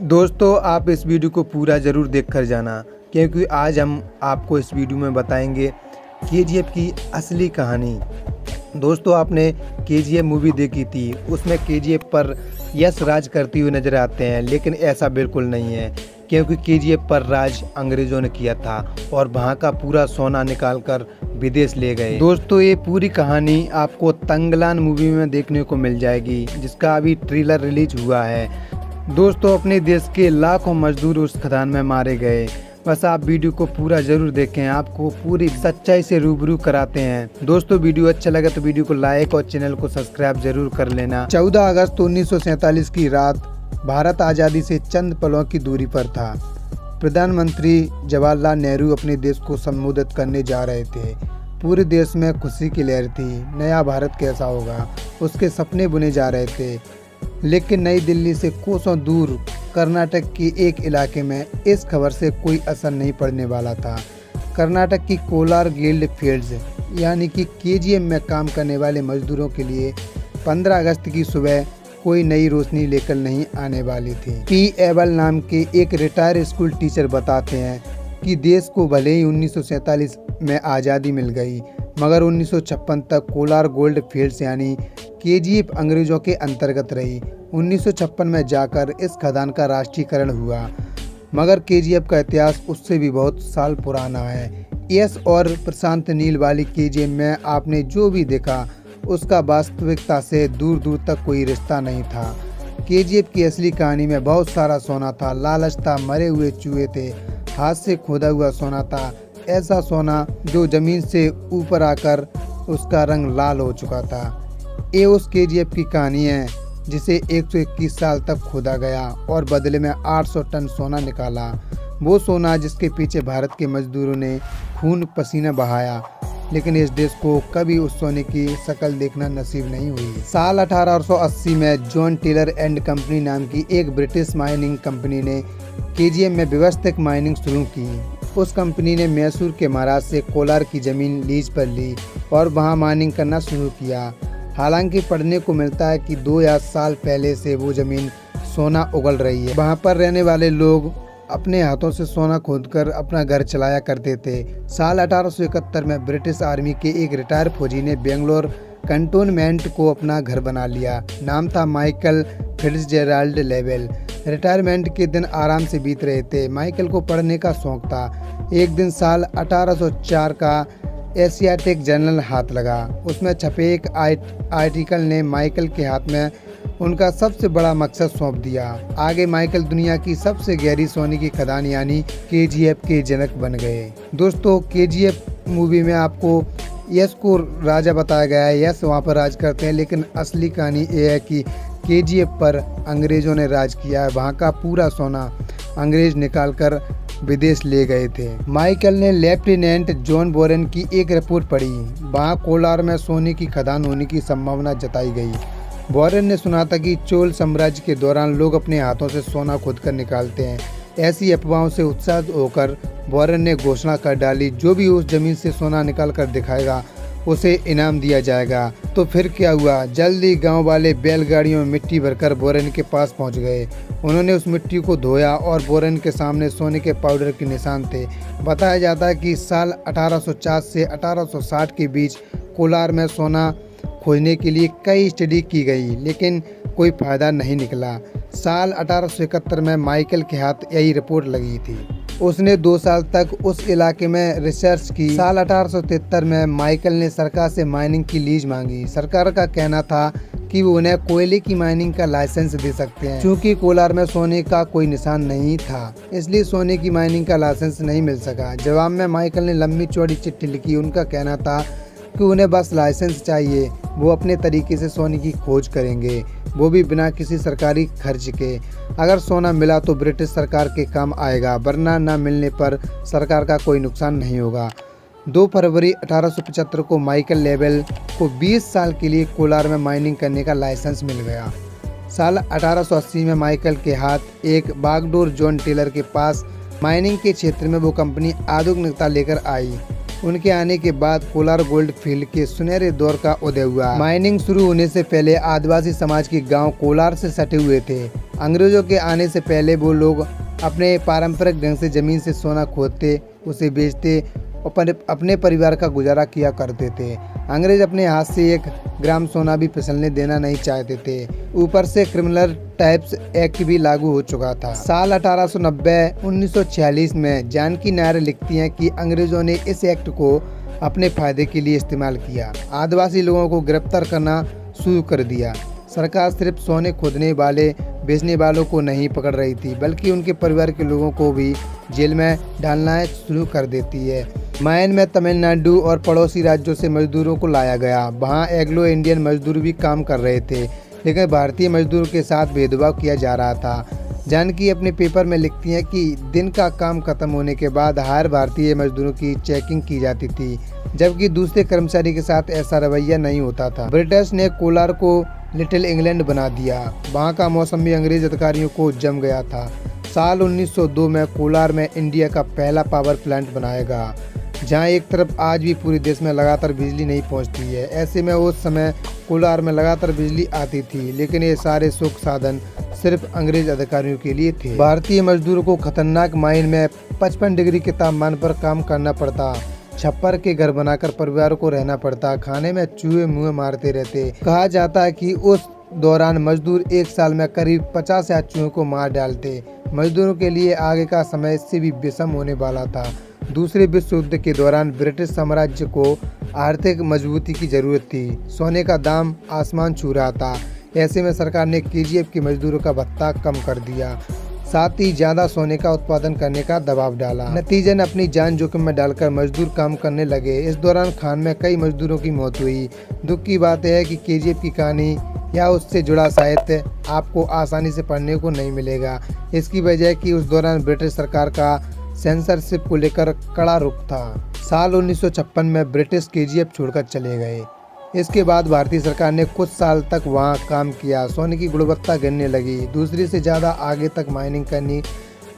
दोस्तों, आप इस वीडियो को पूरा ज़रूर देख कर जाना, क्योंकि आज हम आपको इस वीडियो में बताएंगे केजीएफ की असली कहानी। दोस्तों, आपने केजीएफ मूवी देखी थी, उसमें केजीएफ पर यश राज करते हुए नजर आते हैं, लेकिन ऐसा बिल्कुल नहीं है, क्योंकि केजीएफ पर राज अंग्रेज़ों ने किया था और वहाँ का पूरा सोना निकालकर विदेश ले गए। दोस्तों, ये पूरी कहानी आपको तंगलान मूवी में देखने को मिल जाएगी, जिसका अभी ट्रेलर रिलीज हुआ है। दोस्तों, अपने देश के लाखों मजदूर उस खदान में मारे गए। बस आप वीडियो को पूरा जरूर देखें, आपको पूरी सच्चाई से रूबरू कराते हैं। दोस्तों, वीडियो अच्छा लगा तो वीडियो को लाइक और चैनल को सब्सक्राइब जरूर कर लेना। 14 अगस्त 1947 की रात भारत आज़ादी से चंद पलों की दूरी पर था। प्रधानमंत्री जवाहरलाल नेहरू अपने देश को संबोधित करने जा रहे थे। पूरे देश में खुशी की लहर थी। नया भारत कैसा होगा, उसके सपने बुने जा रहे थे। लेकिन नई दिल्ली से कोसों दूर कर्नाटक के एक इलाके में इस खबर से कोई असर नहीं पड़ने वाला था। कर्नाटक की कोलार गिल्ड फील्ड्स यानी कि केजीएफ में काम करने वाले मजदूरों के लिए 15 अगस्त की सुबह कोई नई रोशनी लेकर नहीं आने वाली थी। पी एबल नाम के एक रिटायर स्कूल टीचर बताते हैं कि देश को भले ही 1947 में आज़ादी मिल गई, मगर 1956 तक कोलार गोल्ड फील्ड्स यानी केजीएफ अंग्रेजों के अंतर्गत रही। 1956 में जाकर इस खदान का राष्ट्रीयकरण हुआ, मगर केजीएफ का इतिहास उससे भी बहुत साल पुराना है। यश और प्रशांत नील वाली केजीएफ में आपने जो भी देखा, उसका वास्तविकता से दूर दूर तक कोई रिश्ता नहीं था। केजीएफ की असली कहानी में बहुत सारा सोना था, लालच था, मरे हुए चूहे थे, हाथ से खोदा हुआ सोना था, ऐसा सोना जो जमीन से ऊपर आकर उसका रंग लाल हो चुका था। ये उस केजीएफ की कहानी है जिसे 121 साल तक खोदा गया और बदले में 800 टन सोना निकाला। वो सोना जिसके पीछे भारत के मजदूरों ने खून पसीना बहाया, लेकिन इस देश को कभी उस सोने की शक्ल देखना नसीब नहीं हुई। साल 1880 में जॉन टेलर एंड कंपनी नाम की एक ब्रिटिश माइनिंग कंपनी ने केजीएफ में व्यवस्थित माइनिंग शुरू की। उस कंपनी ने मैसूर के महाराज से कोलार की जमीन लीज पर ली और वहां माइनिंग करना शुरू किया। हालांकि पढ़ने को मिलता है कि 2 या साल पहले से वो जमीन सोना उगल रही है। वहां पर रहने वाले लोग अपने हाथों से सोना खोदकर अपना घर चलाया करते थे। साल 1871 में ब्रिटिश आर्मी के एक रिटायर फौजी ने बेंगलोर कंटोनमेंट को अपना घर बना लिया। नाम था माइकल फिट्जजेराल्ड लेवेल। रिटायरमेंट के दिन आराम से बीत रहे थे। माइकल को पढ़ने का शौक था। एक दिन साल 1804 का एशियाटिक जर्नल हाथ लगा। उसमें छपे एक आर्टिकल ने माइकल के हाथ में उनका सबसे बड़ा मकसद सौंप दिया। आगे माइकल दुनिया की सबसे गहरी सोने की खदान यानी केजीएफ के जनक बन गए। दोस्तों, केजीएफ मूवी में आपको यश को राजा बताया गया है। यश वहाँ पर राज करते हैं, लेकिन असली कहानी ये है कि केजीएफ पर अंग्रेज़ों ने राज किया है। वहाँ का पूरा सोना अंग्रेज निकालकर विदेश ले गए थे। माइकल ने लेफ्टिनेंट जॉन बोरेन की एक रिपोर्ट पढ़ी। वहाँ कोलार में सोने की खदान होने की संभावना जताई गई। बोरेन ने सुना था कि चोल साम्राज्य के दौरान लोग अपने हाथों से सोना खोदकर निकालते हैं। ऐसी अफवाहों से उत्साहित होकर बोरेन ने घोषणा कर डाली, जो भी उस जमीन से सोना निकाल कर दिखाएगा उसे इनाम दिया जाएगा। तो फिर क्या हुआ, जल्दी गांव वाले बैलगाड़ियों में मिट्टी भरकर बोरेन के पास पहुंच गए। उन्होंने उस मिट्टी को धोया और बोरेन के सामने सोने के पाउडर के निशान थे। बताया जाता है कि साल 1850 से 1860 के बीच कोलार में सोना खोजने के लिए कई स्टडी की गई, लेकिन कोई फायदा नहीं निकला। साल 1871 में माइकल के हाथ यही रिपोर्ट लगी थी। उसने 2 साल तक उस इलाके में रिसर्च की। साल 1873 में माइकल ने सरकार से माइनिंग की लीज मांगी। सरकार का कहना था कि वो उन्हें कोयले की माइनिंग का लाइसेंस दे सकते हैं। चूँकि कोलार में सोने का कोई निशान नहीं था, इसलिए सोने की माइनिंग का लाइसेंस नहीं मिल सका। जवाब में माइकल ने लंबी चौड़ी चिट्ठी लिखी। उनका कहना था कि उन्हें बस लाइसेंस चाहिए, वो अपने तरीके से सोने की खोज करेंगे, वो भी बिना किसी सरकारी खर्च के। अगर सोना मिला तो ब्रिटिश सरकार के काम आएगा, वरना न मिलने पर सरकार का कोई नुकसान नहीं होगा। 2 फरवरी 1875 को माइकल लेवेल को 20 साल के लिए कोलार में माइनिंग करने का लाइसेंस मिल गया। साल 1880 में माइकल के हाथ एक बागडोर जॉन टेलर के पास माइनिंग के क्षेत्र में वो कंपनी आधुनिकता लेकर आई। उनके आने के बाद कोलार गोल्ड फील्ड के सुनहरे दौर का उदय हुआ। माइनिंग शुरू होने से पहले आदिवासी समाज के गांव कोलार से सटे हुए थे। अंग्रेजों के आने से पहले वो लोग अपने पारंपरिक ढंग से जमीन से सोना खोदते, उसे बेचते और अपने परिवार का गुजारा किया करते थे। अंग्रेज अपने हाथ से 1 ग्राम सोना भी फिसलने देना नहीं चाहते थे। ऊपर से क्रिमिनल टाइप्स एक्ट भी लागू हो चुका था। साल 1890-1946 में जानकी नायर लिखती हैं कि अंग्रेजों ने इस एक्ट को अपने फायदे के लिए इस्तेमाल किया। आदिवासी लोगों को गिरफ्तार करना शुरू कर दिया। सरकार सिर्फ सोने खोदने वाले, बेचने वालों को नहीं पकड़ रही थी, बल्कि उनके परिवार के लोगों को भी जेल में डालना शुरू कर देती है। मायन में तमिलनाडु और पड़ोसी राज्यों से मजदूरों को लाया गया। वहाँ एग्लो इंडियन मजदूर भी काम कर रहे थे, लेकिन भारतीय मजदूरों के साथ भेदभाव किया जा रहा था। जानकी अपने पेपर में लिखती हैं कि दिन का काम खत्म होने के बाद हर भारतीय मजदूरों की चेकिंग की जाती थी, जबकि दूसरे कर्मचारी के साथ ऐसा रवैया नहीं होता था। ब्रिटिश ने कोलार को लिटिल इंग्लैंड बना दिया। वहाँ का मौसम भी अंग्रेज अधिकारियों को जम गया था। साल 1902 में कोलार में इंडिया का पहला पावर प्लांट बनाएगा, जहाँ एक तरफ आज भी पूरे देश में लगातार बिजली नहीं पहुँचती है। ऐसे में उस समय कोलार में लगातार बिजली आती थी, लेकिन ये सारे सुख साधन सिर्फ अंग्रेज अधिकारियों के लिए थे। भारतीय मजदूरों को खतरनाक माइन में 55 डिग्री के तापमान पर काम करना पड़ता, छप्पर के घर बनाकर परिवार को रहना पड़ता, खाने में चूहे मुँह मारते रहते। कहा जाता है कि उस दौरान मजदूर 1 साल में करीब 50,000 चूहों को मार डालते। मजदूरों के लिए आगे का समय इससे भी विषम होने वाला था। दूसरे विश्व युद्ध के दौरान ब्रिटिश साम्राज्य को आर्थिक मजबूती की जरूरत थी। सोने का दाम आसमान छू रहा था। ऐसे में सरकार ने केजीएफ के मजदूरों का भत्ता कम कर दिया, साथ ही ज्यादा सोने का उत्पादन करने का दबाव डाला। नतीजन अपनी जान जोखिम में डालकर मजदूर काम करने लगे। इस दौरान खान में कई मजदूरों की मौत हुई। दुख की बात है कि केजीएफ की कहानी या उससे जुड़ा साहित्य आपको आसानी से पढ़ने को नहीं मिलेगा। इसकी वजह कि उस दौरान ब्रिटिश सरकार का सेंसरशिप को लेकर कड़ा रुख था। साल 1956 में ब्रिटिश केजीएफ छोड़कर चले गए। इसके बाद भारतीय सरकार ने कुछ साल तक वहां काम किया। सोने की गुणवत्ता गिरने लगी। दूसरी से ज़्यादा आगे तक माइनिंग करनी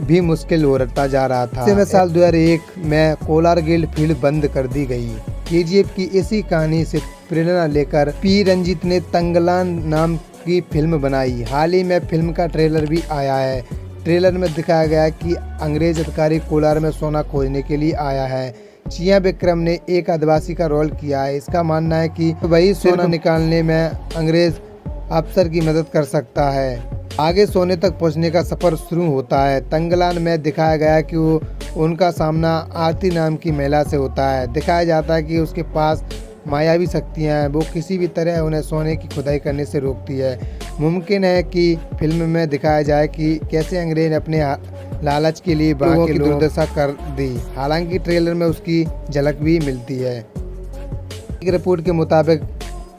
भी मुश्किल होता जा रहा था। ऐसे में साल 2001 में कोलार गोल्ड फील्ड बंद कर दी गई। केजीएफ की इसी कहानी से प्रेरणा लेकर पी रंजीत ने तंगलान नाम की फिल्म बनाई। हाल ही में फिल्म का ट्रेलर भी आया है। ट्रेलर में दिखाया गया कि अंग्रेज अधिकारी कोलार में सोना खोजने के लिए आया है। चिया विक्रम ने एक आदिवासी का रोल किया है। इसका मानना है कि वही सोना निकालने में अंग्रेज अफसर की मदद कर सकता है। आगे सोने तक पहुंचने का सफर शुरू होता है। तंगलान में दिखाया गया है कि उनका सामना आरती नाम की महिला से होता है। दिखाया जाता है कि उसके पास मायावी शक्तियाँ हैं। वो किसी भी तरह उन्हें सोने की खुदाई करने से रोकती है। मुमकिन है कि फिल्म में दिखाया जाए कि कैसे अंग्रेज अपने लालच के लिए लोगों की दुर्दशा कर दी। हालांकि ट्रेलर में उसकी झलक भी मिलती है। एक रिपोर्ट के मुताबिक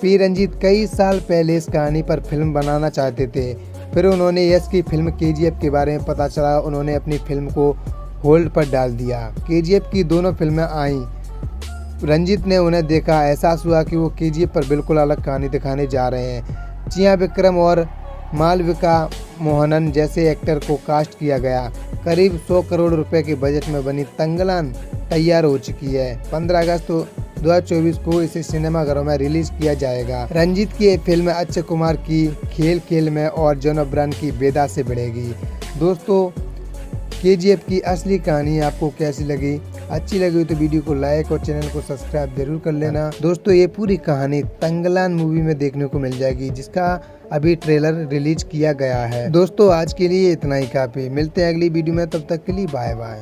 पी रंजीत कई साल पहले इस कहानी पर फिल्म बनाना चाहते थे। फिर उन्होंने यश की फिल्म केजीएफ के बारे में पता चला, उन्होंने अपनी फिल्म को होल्ड पर डाल दिया। केजीएफ की दोनों फिल्में आईं। रंजीत ने उन्हें देखा, एहसास हुआ कि वो केजीएफ पर बिल्कुल अलग कहानी दिखाने जा रहे हैं। चिया विक्रम और मालविका मोहनन जैसे एक्टर को कास्ट किया गया। करीब 100 करोड़ रुपए के बजट में बनी तंगलान तैयार हो चुकी है। 15 अगस्त 2024 को इसे सिनेमाघरों में रिलीज किया जाएगा। रंजीत की फिल्म अक्षय कुमार की खेल खेल में और जॉन अब्राहम की बेदा से बढ़ेगी। दोस्तों, केजीएफ की असली कहानी आपको कैसी लगी? अच्छी लगी हो तो वीडियो को लाइक और चैनल को सब्सक्राइब जरूर कर लेना। दोस्तों, ये पूरी कहानी तंगलान मूवी में देखने को मिल जाएगी, जिसका अभी ट्रेलर रिलीज किया गया है। दोस्तों, आज के लिए इतना ही काफी। मिलते हैं अगली वीडियो में, तब तक के लिए बाय बाय।